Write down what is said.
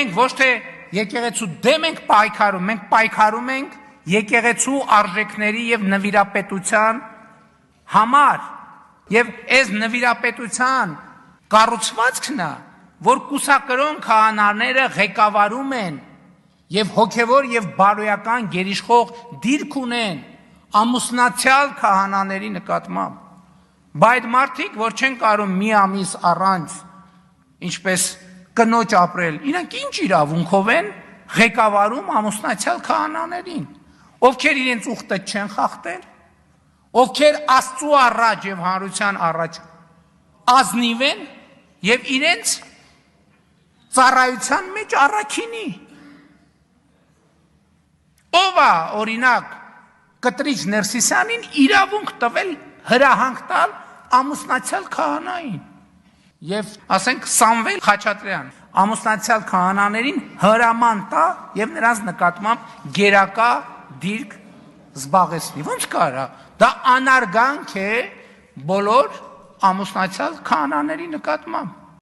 մենք ոչ թե եկեղեցու դեմ ենք պայքարում, մենք պայքարում ենք եկեղեցու արժեքների եւ նվիրապետության համար, եւ այս նվիրապետության կառուցվածքն է, որ կուսակրոն քահանաները ղեկավարում են եւ հոգեվոր եւ բարոյական գերիշխող դիրք ունեն ամուսնացյալ քահանաների նկատմամբ։ Բայց մարդիկ, որ չեն կարող մի ամիս առաջ, ինչպես կնոջ ապրել, իրանք ինչ իրավունքով են ղեկավարում ամուսնացյալ քահանաներին, ովքեր իրենց ուխտը չեն խախտել, ովքեր Աստծու առաջ եւ հանրության առաջ ազնիվ են եւ իրենց ծառայության մեջ առաքինի։ Ով է, օրինակ, Կտրիչ Ներսիսյանին իրավունք տվել հրահանգ տալ ամուսնացյալ քահանային եւ ասենք Սամվել Խաչատրյան ամուսնացյալ քահանաներին հրաման տա եւ նրանց նկատմամբ գերակա դիրք զբաղեցնի։ Ոնց կարա։ Դա անարգանք է բոլոր ամուսնացյալ քահանաների նկատմամբ։